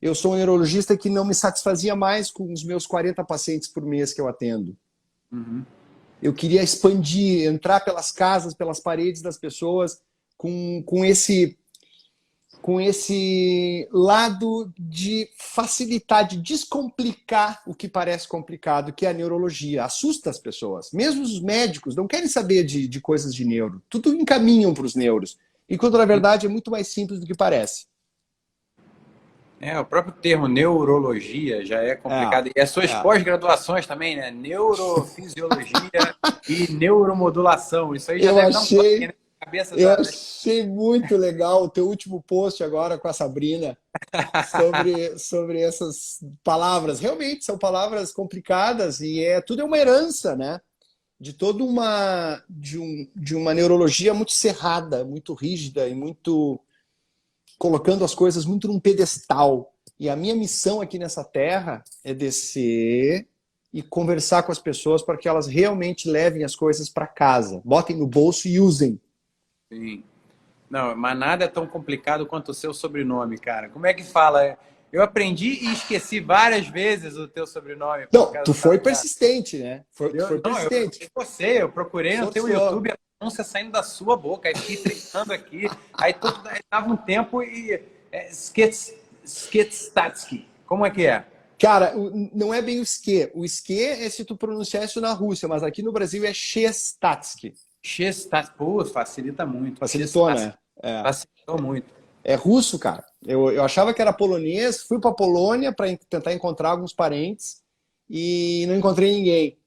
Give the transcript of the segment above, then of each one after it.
eu sou um neurologista que não me satisfazia mais com os meus 40 pacientes por mês que eu atendo. Uhum. Eu queria expandir, entrar pelas casas, pelas paredes das pessoas com esse lado de facilitar, de descomplicar o que parece complicado, que é a neurologia. Assusta as pessoas. Mesmo os médicos não querem saber de coisas de neuro. Tudo encaminham para os neuros. Enquanto, na verdade, é muito mais simples do que parece. O próprio termo neurologia já é É, complicado. E as suas é. pós-graduações também, né? Neurofisiologia e neuromodulação. Isso aí já Eu deve dar um toque, achei, né? Na cabeça eu das... achei muito legal o teu último post agora com a Sabrina sobre essas palavras. Realmente são palavras complicadas e tudo é uma herança, né? De toda de uma neurologia muito cerrada, muito rígida e muito colocando as coisas muito num pedestal. E a minha missão aqui nessa terra é descer e conversar com as pessoas para que elas realmente levem as coisas para casa, botem no bolso e usem. Sim. Não, mas nada é tão complicado quanto o seu sobrenome, cara. Como é que fala? Eu aprendi e esqueci várias vezes o teu sobrenome por Não, causa tu foi da... persistente, né? Tu foi Não, eu persistente. você, eu procurei no teu Forçou. YouTube a pronúncia saindo da sua boca, aí fiquei treinando aqui, aí dava um tempo e... Sketstatsky. Como é que é? Cara, não é bem o esque. O esque é se tu pronunciar isso na Rússia, mas aqui no Brasil é Chestatsky. Chestat, pô, facilita muito. Facilitou, Chestat, né? É. facilitou muito. É russo, cara. Eu achava que era polonês, fui para Polônia para tentar encontrar alguns parentes e não encontrei ninguém.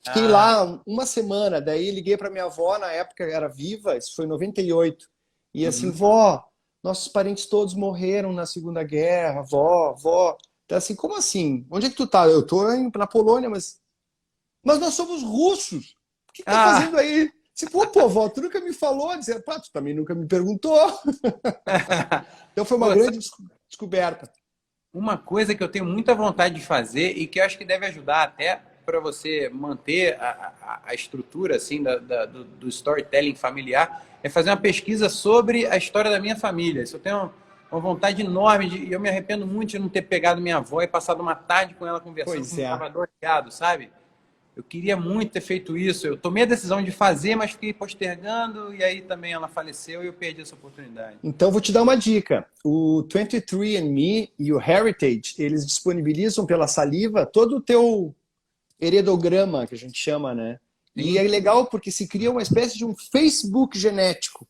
Fiquei Ah, lá uma semana, daí liguei para minha avó, na época era viva, isso foi em 98. E assim, uhum. vó, nossos parentes todos morreram na Segunda Guerra, vó, vó. Então, assim, como assim? Onde é que tu tá? Eu tô na Polônia, mas nós somos russos. O que tá Ah, fazendo aí? Se, pô, vó, tu nunca me falou, dizer, pá, tu também nunca me perguntou. Então foi uma pô, grande descoberta. uma coisa que eu tenho muita vontade de fazer e que eu acho que deve ajudar até para você manter a estrutura assim do storytelling familiar é fazer uma pesquisa sobre a história da minha família. Isso eu tenho uma vontade enorme de, e eu me arrependo muito de não ter pegado minha avó e passado uma tarde com ela conversando com Pois um é. gravador ligado, sabe? Eu queria muito ter feito isso. Eu tomei a decisão de fazer, mas fiquei postergando e aí também ela faleceu e eu perdi essa oportunidade. Então vou te dar uma dica. O 23andMe e o Heritage, eles disponibilizam pela saliva todo o teu heredograma, que a gente chama, né? E é Sim, legal porque se cria uma espécie de um Facebook genético.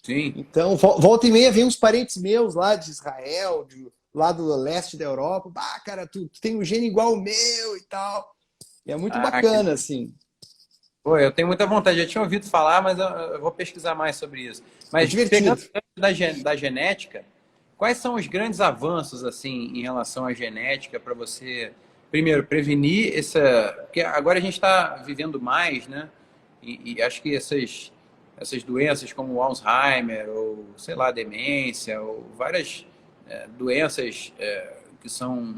sim. Então, volta e meia vem uns parentes meus lá de Israel, lá do leste da Europa. Ah, cara, tu tem um gene igual o meu e tal. E é muito Ah, bacana, assim. pô, eu tenho muita vontade, já tinha ouvido falar, mas eu vou pesquisar mais sobre isso. É Mas pegando divertido. o gancho da genética, quais são os grandes avanços assim em relação à genética para você, primeiro, prevenir essa... Porque agora a gente está vivendo mais, né? E acho que essas doenças como o Alzheimer, ou sei lá, demência, ou várias doenças que são...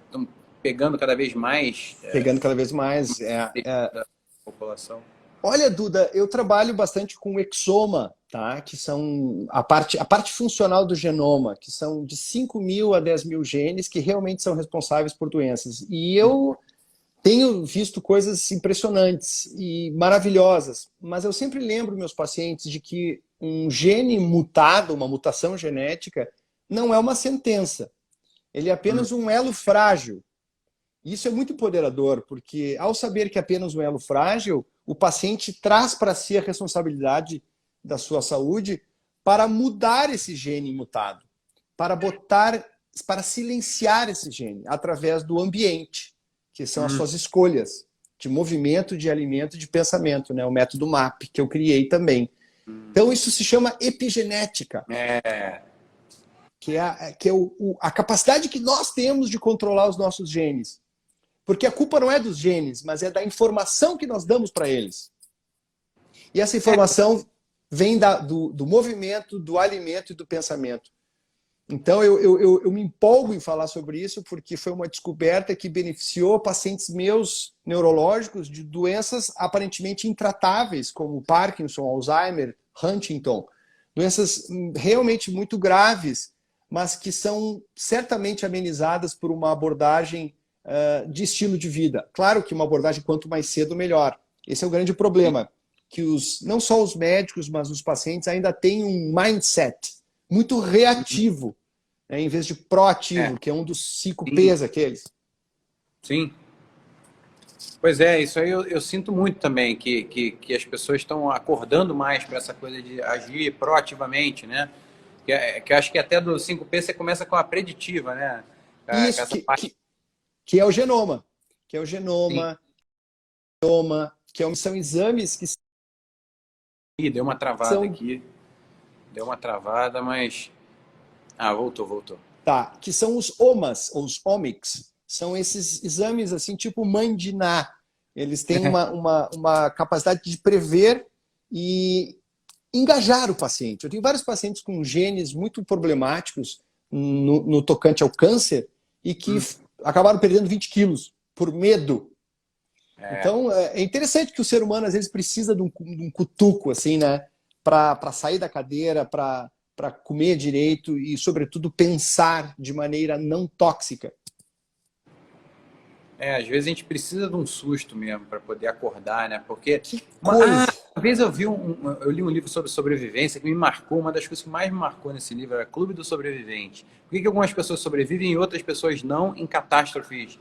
estão pegando cada vez mais Pegando cada vez mais. da população. Olha, Duda, eu trabalho bastante com exoma, tá? Que são a parte funcional do genoma, que são de 5.000 a 10.000 genes que realmente são responsáveis por doenças. E eu tenho visto coisas impressionantes e maravilhosas, mas eu sempre lembro meus pacientes de que um gene mutado, uma mutação genética, não é uma sentença. Ele é apenas um elo frágil. Isso é muito empoderador, porque ao saber que é apenas um elo frágil, o paciente traz para si a responsabilidade da sua saúde para mudar esse gene mutado, para para silenciar esse gene através do ambiente, que são as suas escolhas de movimento, de alimento, de pensamento, né? O método MAP que eu criei também. Então isso se chama epigenética, É, que é a capacidade que nós temos de controlar os nossos genes. Porque a culpa não é dos genes, mas é da informação que nós damos para eles. E essa informação vem do movimento, do alimento e do pensamento. Então, eu me empolgo em falar sobre isso porque foi uma descoberta que beneficiou pacientes meus neurológicos de doenças aparentemente intratáveis, como Parkinson, Alzheimer, Huntington. Doenças realmente muito graves, mas que são certamente amenizadas por uma abordagem de estilo de vida. Claro que uma abordagem quanto mais cedo, melhor. Esse é o grande problema, que não só os médicos, mas os pacientes ainda têm um mindset muito reativo, né, em vez de proativo, que é um dos 5 P's aqueles. Sim. Pois é, isso aí eu sinto muito também, que as pessoas estão acordando mais para essa coisa de agir proativamente, né? Que eu acho que até do 5P você começa com a preditiva, né? Isso, que é o genoma. Que é o genoma, são exames que Ih, deu uma travada são... aqui. Deu uma travada, mas... Ah, voltou. Tá, que são os OMAs, ou os omics. São esses exames, assim, tipo mãe de Ná. Eles têm uma capacidade de prever e engajar o paciente. Eu tenho vários pacientes com genes muito problemáticos no tocante ao câncer e que acabaram perdendo 20 quilos por medo. Então, é interessante que o ser humano, às vezes, precisa de um cutuco, assim, né? Para sair da cadeira, para comer direito e, sobretudo, pensar de maneira não tóxica. Às vezes a gente precisa de um susto mesmo para poder acordar, né? Porque Coisa. uma vez eu li um livro sobre sobrevivência que me marcou, uma das coisas que mais me marcou nesse livro era Clube do Sobrevivente. Por que algumas pessoas sobrevivem e outras pessoas não em catástrofes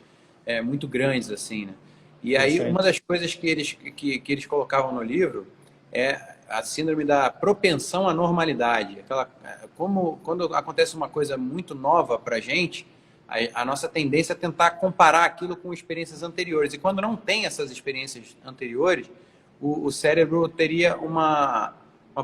muito grandes assim, né? E aí uma das coisas que eles colocavam no livro é a síndrome da propensão à normalidade. Quando acontece uma coisa muito nova para a gente, a nossa tendência é tentar comparar aquilo com experiências anteriores. E quando não tem essas experiências anteriores, o cérebro teria uma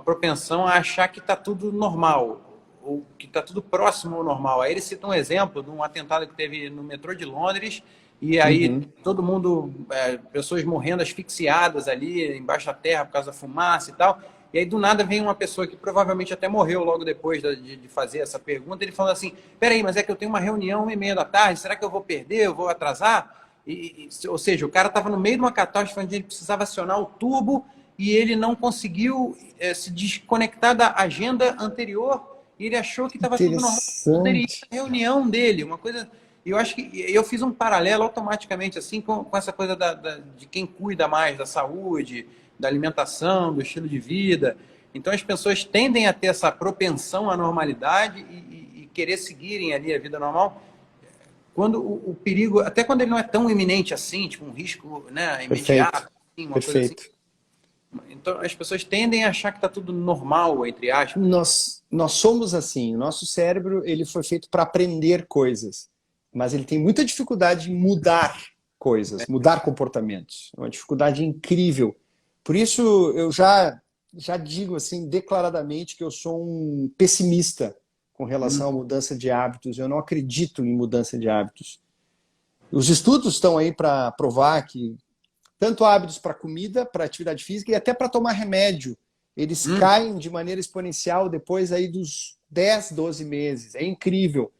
propensão a achar que está tudo normal, ou que está tudo próximo ao normal. Aí ele cita um exemplo de um atentado que teve no metrô de Londres, e aí todo mundo, pessoas morrendo asfixiadas ali embaixo da terra por causa da fumaça e tal. E aí, do nada, vem uma pessoa que provavelmente até morreu logo depois de fazer essa pergunta. Ele falou assim, peraí, mas é que eu tenho uma reunião 1h30 da tarde, será que eu vou perder, eu vou atrasar? Ou seja, o cara estava no meio de uma catástrofe onde ele precisava acionar o turbo e ele não conseguiu se desconectar da agenda anterior e ele achou que estava tudo normal. Poderia ir a reunião dele, uma coisa... E eu acho que eu fiz um paralelo automaticamente assim com essa coisa de quem cuida mais da saúde, da alimentação, do estilo de vida. Então as pessoas tendem a ter essa propensão à normalidade e querer seguirem ali a vida normal, quando o perigo, até quando ele não é tão iminente assim, tipo um risco, né, imediato, assim, uma coisa assim. Então as pessoas tendem a achar que está tudo normal, entre aspas. Nós somos assim, o nosso cérebro ele foi feito para aprender coisas, mas ele tem muita dificuldade em mudar coisas, mudar comportamentos. É uma dificuldade incrível. Por isso, eu já digo assim declaradamente que eu sou um pessimista com relação à mudança de hábitos. Eu não acredito em mudança de hábitos. Os estudos estão aí para provar que tanto hábitos para comida, para atividade física e até para tomar remédio, eles caem de maneira exponencial depois aí dos 10, 12 meses. É incrível.